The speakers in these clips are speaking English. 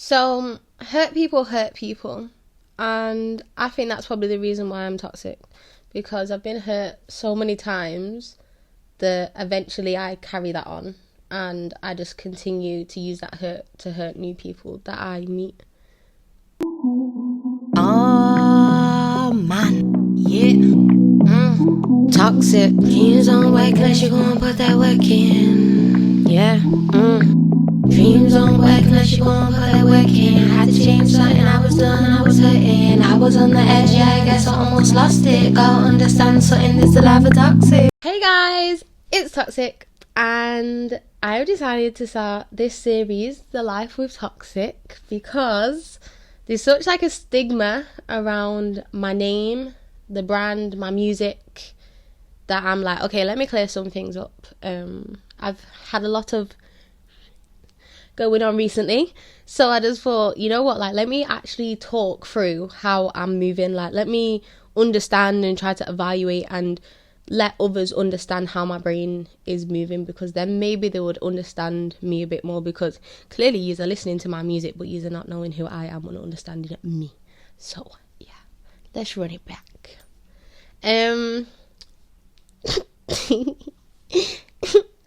So, hurt people. And I think that's probably the reason why I'm toxic. Because I've been hurt so many times that eventually I carry that on. And I just continue to use that hurt to hurt new people that I meet. Oh, man. Yeah. Toxic. Dreams don't work unless you gon' put that work in. Yeah. Dreams don't work unless you gon' put that work in. Had to change something, I was done and I was hurting. I was on the edge, yeah, I guess I almost lost it. Gotta understand something, this the life of toxic. Hey guys, it's Toxic, and I've decided to start this series, The Life with Toxic, because there's such like a stigma around my name, the brand, my music, that I'm like, okay, let me clear some things up. I've had a lot of going on recently, so I just thought, you know what, like, let me actually talk through how I'm moving. Like, let me understand and try to evaluate and let others understand how my brain is moving, because then maybe they would understand me a bit more, because clearly you're listening to my music but you're not knowing who I am and understanding me. So yeah, let's run it back.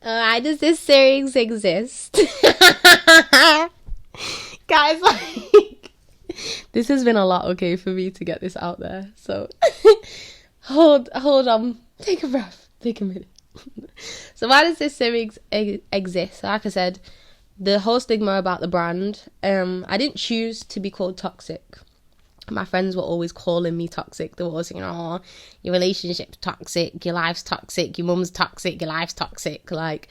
Why does this series exist? Guys, like, this has been a lot, okay, for me to get this out there, so hold on, take a breath, take a minute. So why does this series exist? Like I said, the whole stigma about the brand, I didn't choose to be called toxic. My friends were always calling me toxic. They were always saying, oh, your relationship's toxic, your life's toxic, your mum's toxic, your life's toxic. Like,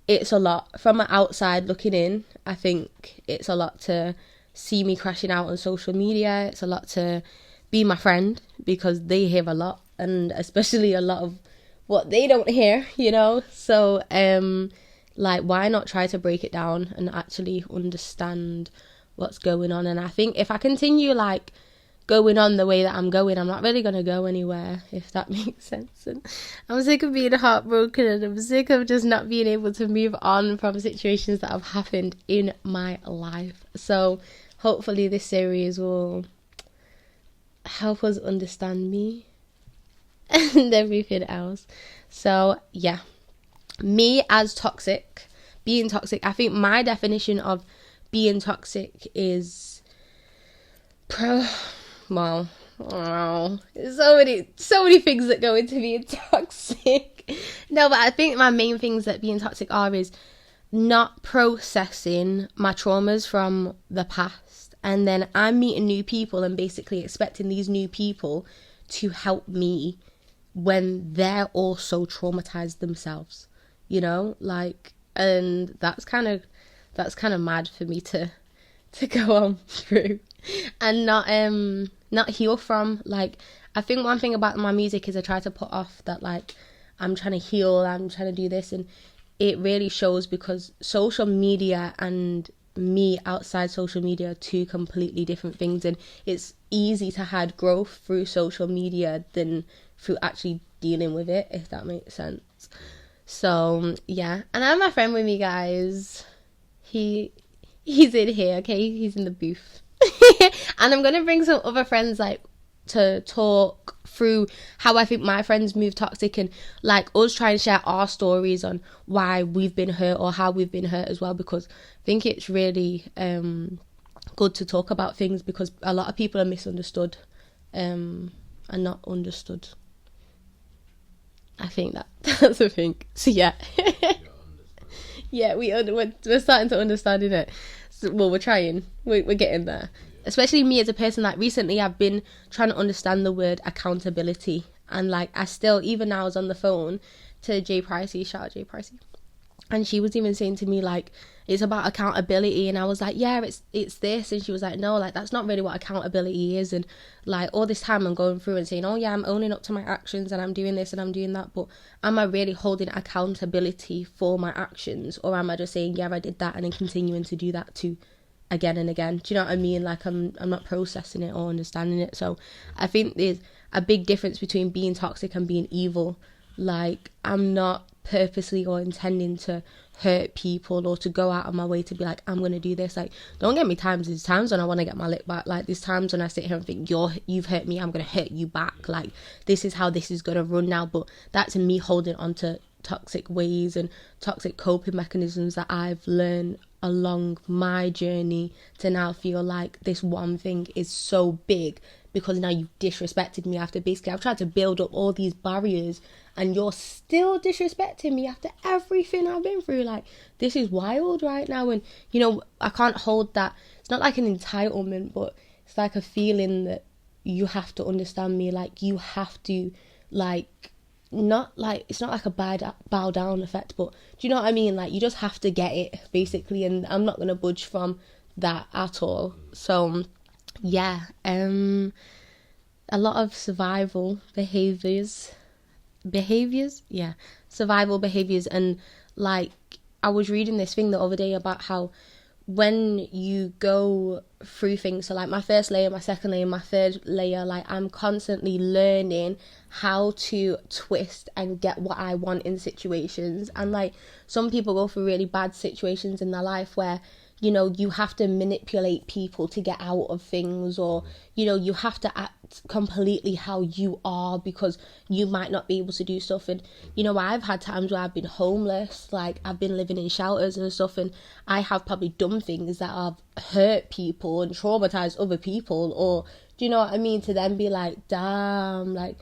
it's a lot. From the outside looking in, I think it's a lot to see me crashing out on social media. It's a lot to be my friend, because they hear a lot, and especially a lot of what they don't hear, you know? So, like, why not try to break it down and actually understand what's going on? And I think if I continue, like, going on the way that I'm going, I'm not really going to go anywhere, if that makes sense. And I'm sick of being heartbroken, and I'm sick of just not being able to move on from situations that have happened in my life. So hopefully this series will help us understand me and everything else. So yeah, me as toxic, being toxic, I think my definition of being toxic is wow, so many things that go into being toxic. No, but I think my main things that being toxic are is not processing my traumas from the past, and then I'm meeting new people and basically expecting these new people to help me when they're also traumatized themselves, you know, like, and that's kind of mad for me to go on through and not heal from. Like, I think one thing about my music is I try to put off that, like, I'm trying to heal, I'm trying to do this, and it really shows, because social media and me outside social media are two completely different things, and it's easy to hide growth through social media than through actually dealing with it, if that makes sense. So yeah, and I have my friend with me, guys. He's in here, okay? He's in the booth. And I'm gonna bring some other friends, like, to talk through how I think my friends move toxic, and like us try and share our stories on why we've been hurt or how we've been hurt as well, because I think it's really good to talk about things, because a lot of people are misunderstood and not understood. I think that's the thing. So yeah. Yeah, we're starting to understand it. So, well, we're trying. We're getting there. Especially me as a person, like, recently I've been trying to understand the word accountability, and like, I still, even now I was on the phone to Jay Pricey, shout out Jay Pricey, and she was even saying to me, like, it's about accountability, and I was like, yeah, it's this, and she was like, no, like, that's not really what accountability is. And like, all this time I'm going through and saying, oh yeah, I'm owning up to my actions and I'm doing this and I'm doing that, but am I really holding accountability for my actions, or am I just saying, yeah, I did that, and then continuing to do that too again and again? Do you know what I mean? Like, I'm not processing it or understanding it. So I think there's a big difference between being toxic and being evil. Like, I'm not purposely or intending to hurt people or to go out of my way to be like, I'm gonna do this. Like, don't get me there's times when I want to get my lip back. Like, there's times when I sit here and think, you've hurt me, I'm gonna hurt you back. Like, this is how this is gonna run now. But that's me holding on to toxic ways and toxic coping mechanisms that I've learned along my journey to now feel like this one thing is so big because now you've disrespected me after basically I've tried to build up all these barriers and you're still disrespecting me after everything I've been through. Like, this is wild right now. And you know, I can't hold that. It's not like an entitlement, but it's like a feeling that you have to understand me. Like, you have to, like, not like, it's not like a bad bow down effect, but do you know what I mean? Like, you just have to get it basically, and I'm not gonna budge from that at all. So yeah, a lot of survival behaviors, survival behaviors. And like, I was reading this thing the other day about how when you go through things, so like my first layer, my second layer, my third layer, like, I'm constantly learning how to twist and get what I want in situations. And like, some people go through really bad situations in their life where, you know, you have to manipulate people to get out of things, or, you know, you have to act completely how you are because you might not be able to do stuff. And, you know, I've had times where I've been homeless, like, I've been living in shelters and stuff, and I have probably done things that have hurt people and traumatized other people, or, do you know what I mean? To then be like, damn, like,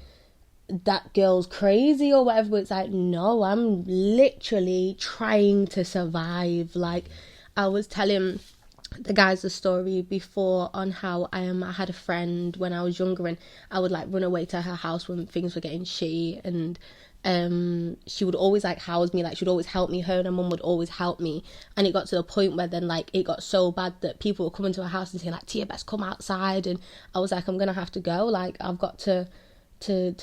that girl's crazy or whatever. But it's like, no, I'm literally trying to survive. Like, I was telling the guys a story before on how I had a friend when I was younger, and I would like run away to her house when things were getting shitty, and she would always like house me, like, she'd always help me. Her and her mum would always help me, and it got to the point where then, like, it got so bad that people would come into her house and say, like, Tia, best come outside. And I was like, I'm gonna have to go, like, I've got to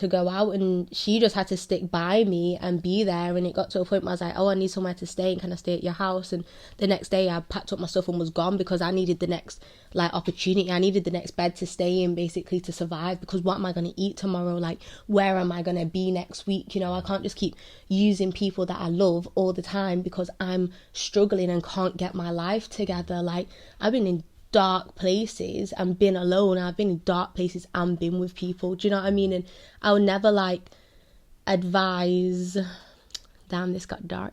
go out. And she just had to stick by me and be there. And it got to a point where I was like, oh, I need somewhere to stay, and can I stay at your house? And the next day I packed up my stuff and was gone, because I needed the next like opportunity. I needed the next bed to stay in, basically, to survive. Because what am I going to eat tomorrow? Like, where am I going to be next week? You know, I can't just keep using people that I love all the time because I'm struggling and can't get my life together. Like, I've been in dark places and been alone. I've been in dark places and been with people. Do you know what I mean? And I would never like advise. Damn, this got dark.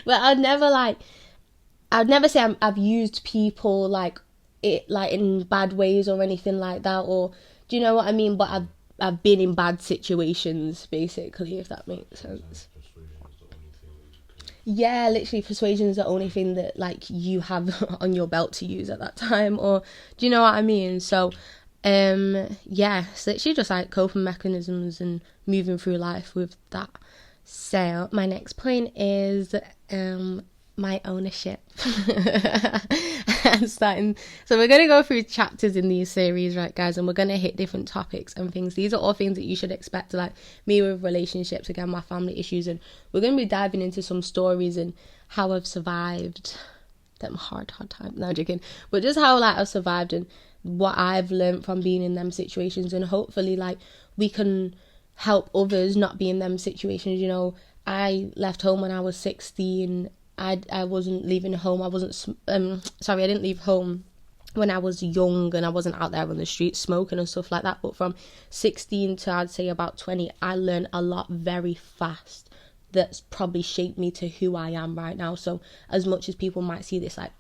But I'd never say I've used people like it, like in bad ways or anything like that. Or do you know what I mean? But I've been in bad situations, basically, if that makes sense. Yeah, literally, persuasion is the only thing that, like, you have on your belt to use at that time. Or do you know what I mean? So yeah, it's literally just like coping mechanisms and moving through life with that. So my next point is my ownership. And starting, so we're going to go through chapters in these series, right, guys, and we're going to hit different topics and things. These are all things that you should expect, like me with relationships, again, my family issues, and we're going to be diving into some stories and how I've survived them hard times. No, I'm joking. But just how, like, I've survived and what I've learned from being in them situations, and hopefully, like, we can help others not be in them situations. You know, I left home when I was 16. I wasn't leaving home. I didn't leave home when I was young, and I wasn't out there on the streets smoking and stuff like that. But from 16 to, I'd say, about 20, I learned a lot very fast that's probably shaped me to who I am right now. So as much as people might see this like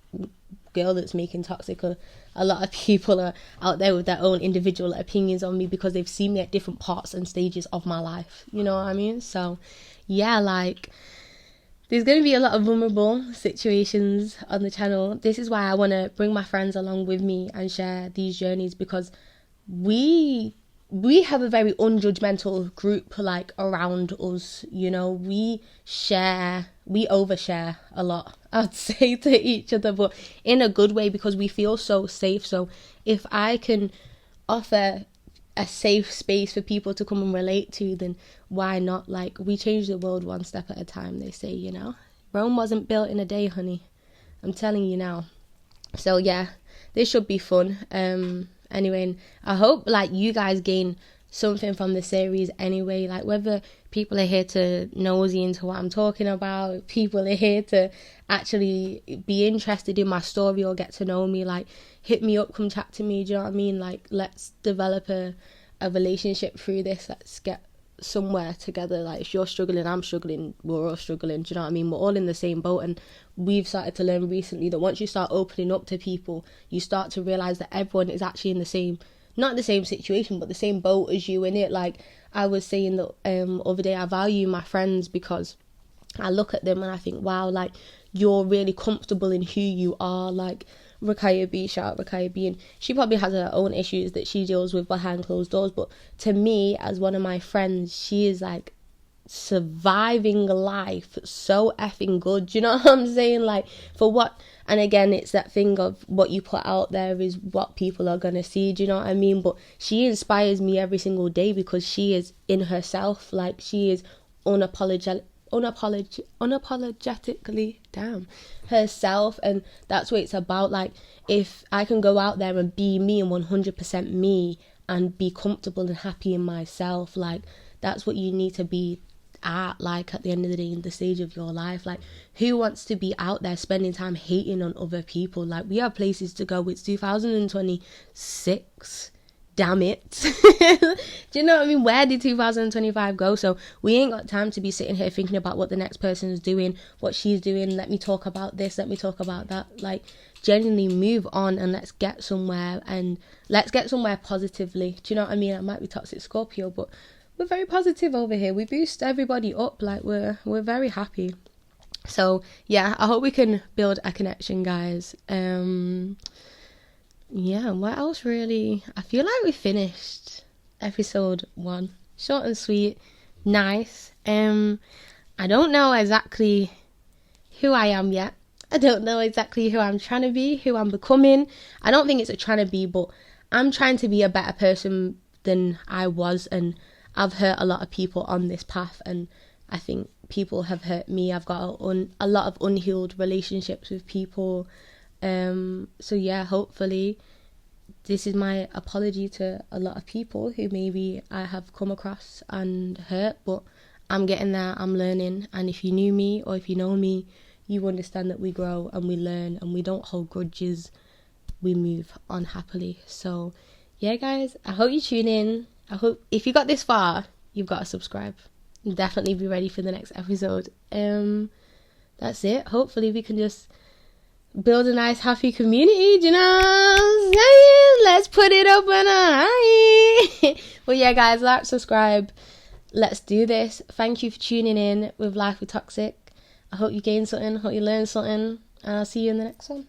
girl that's making toxic, a lot of people are out there with their own individual opinions on me because they've seen me at different parts and stages of my life. You know what I mean? So yeah, like, there's going to be a lot of vulnerable situations on the channel. This is why I want to bring my friends along with me and share these journeys, because we have a very unjudgmental group, like, around us. You know, we overshare a lot, I'd say, to each other, but in a good way, because we feel so safe. So if I can offer a safe space for people to come and relate to, then why not? Like, we change the world one step at a time, they say, you know. Rome wasn't built in a day, honey. I'm telling you now. So yeah, this should be fun. Anyway, I hope, like, you guys gain something from the series anyway. Like, whether people are here to nosy into what I'm talking about, people are here to actually be interested in my story or get to know me, like, hit me up, come chat to me, do you know what I mean? Like, let's develop a relationship through this. Let's get somewhere together. Like, if you're struggling, I'm struggling, we're all struggling, do you know what I mean? We're all in the same boat. And we've started to learn recently that once you start opening up to people, you start to realize that everyone is actually in the same, not the same situation, but the same boat as you in it. Like, I was saying that other day, I value my friends because I look at them and I think, wow, like, you're really comfortable in who you are. Like, Rakaya B, shout out Rakaya B, and she probably has her own issues that she deals with behind closed doors, but to me, as one of my friends, she is like surviving life so effing good, do you know what I'm saying? Like, for what, and again, it's that thing of what you put out there is what people are gonna see, do you know what I mean? But she inspires me every single day because she is in herself. Like, she is unapologetically herself, and that's what it's about. Like, if I can go out there and be me and 100% me and be comfortable and happy in myself, like, that's what you need to be at, like, at the end of the day, in the stage of your life. Like, who wants to be out there spending time hating on other people? Like, we have places to go. It's 2026, damn it. Do you know what I mean? Where did 2025 go? So we ain't got time to be sitting here thinking about what the next person is doing, what she's doing. Let me talk about this, let me talk about that. Like, genuinely move on and let's get somewhere, and let's get somewhere positively. Do you know what I mean? I might be toxic Scorpio, but we're very positive over here. We boost everybody up. Like, we're very happy. So yeah, I hope we can build a connection, guys. Yeah, what else really? I feel like we finished episode 1. Short and sweet, nice. I don't know exactly who I am yet. I don't know exactly who I'm trying to be, who I'm becoming. I don't think it's a trying to be, but I'm trying to be a better person than I was, and I've hurt a lot of people on this path, and I think people have hurt me. I've got a lot of unhealed relationships with people. So yeah, hopefully this is my apology to a lot of people who maybe I have come across and hurt, but I'm getting there, I'm learning. And if you knew me or if you know me, you understand that we grow and we learn and we don't hold grudges. We move on happily. So yeah, guys, I hope you tune in. I hope if you got this far, you've got to subscribe. Definitely be ready for the next episode. That's it. Hopefully we can just build a nice happy community, do you know what I'm saying? Let's put it up on a high. Well, yeah, guys, like, subscribe. Let's do this. Thank you for tuning in with Life with Toxic. I hope you gained something, hope you learned something, and I'll see you in the next one.